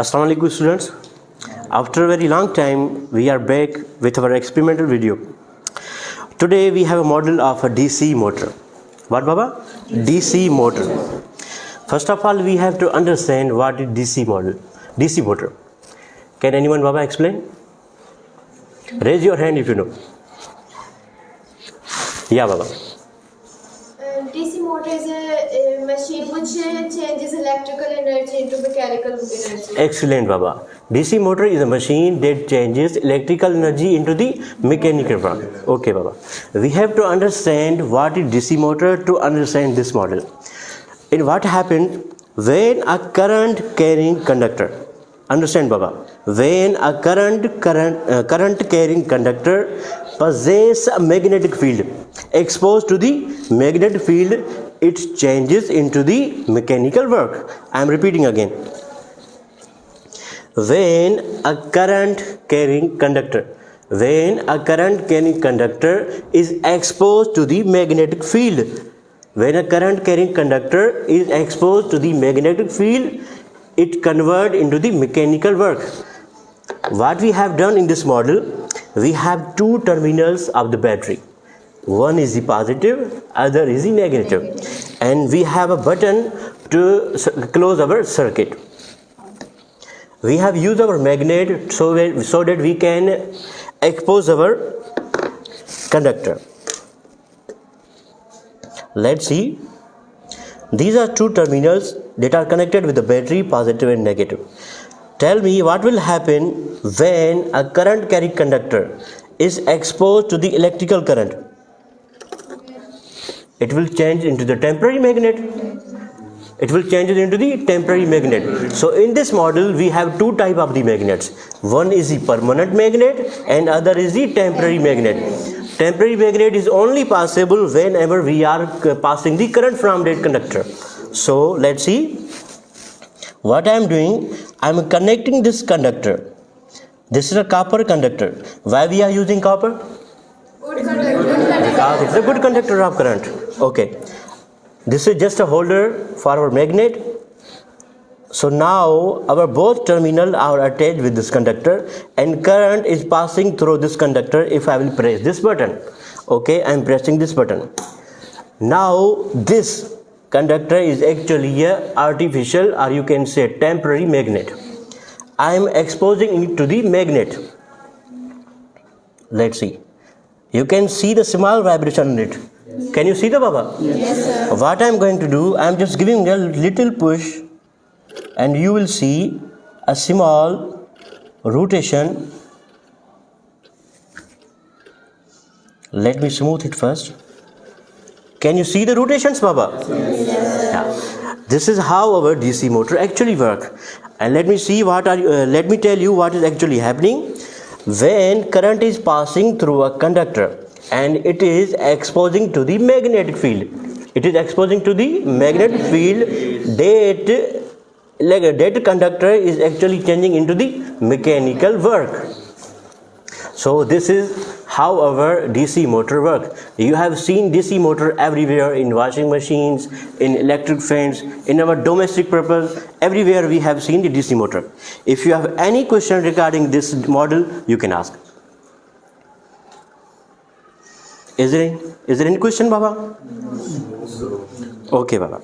Assalamu alaikum students. After a very long time we are back with our experimental video. Today we have a model of a DC motor. What Baba? DC motor. First of all we have to understand what is DC motor. Can anyone Baba explain? Raise your hand if you know. Yeah Baba. DC motor is a machine which changes electrical energy into mechanical energy. Excellent Baba. DC motor is a machine that changes electrical energy into the mechanical work. Okay Baba. We have to understand what is DC motor to understand this model. And what happened when a current carrying conductor, understand Baba, when a current carrying conductor possesses a magnetic field, exposed to the magnetic field, it changes into the mechanical work. I am repeating again. When a current carrying conductor is exposed to the magnetic field, when a current carrying conductor is exposed to the magnetic field, it converts into the mechanical work. What we have done in this model, we have two terminals of the battery. One is the positive, other is the negative, and we have a button to close our circuit. We have used our magnet so that we can expose our conductor. Let's see. These are two terminals that are connected with the battery, positive and negative. Tell me what will happen when a current carrying conductor is exposed to the electrical current. It will change into the temporary magnet. So in this model we have two types of the magnets. One is the permanent magnet and other is the temporary magnet. Temporary magnet is only possible whenever we are passing the current from that conductor. So let's see what I am doing. I am connecting this conductor. This is a copper conductor. Why we are using copper? Good conductor. Because it's a good conductor of current. Okay. This is just a holder for our magnet. So now our both terminals are attached with this conductor and current is passing through this conductor if I will press this button. Okay, I am pressing this button. Now this conductor is actually a artificial, or you can say temporary magnet. I am exposing it to the magnet. Let's see. You can see the small vibration in it. Can you see the Baba? Yes, sir. What I am going to do, I am just giving a little push and you will see a small rotation. Let me smooth it first. Can you see the rotations, Baba? Yes. Yeah. This is how our DC motor actually works. And let me tell you what is actually happening. When current is passing through a conductor and it is exposing to the magnetic field, that conductor is actually changing into the mechanical work. So this is how our DC motor works. You have seen DC motor everywhere, in washing machines, in electric fans, in our domestic purpose, everywhere we have seen the DC motor. If you have any question regarding this model, you can ask. Is there any question, Baba? Okay, Baba.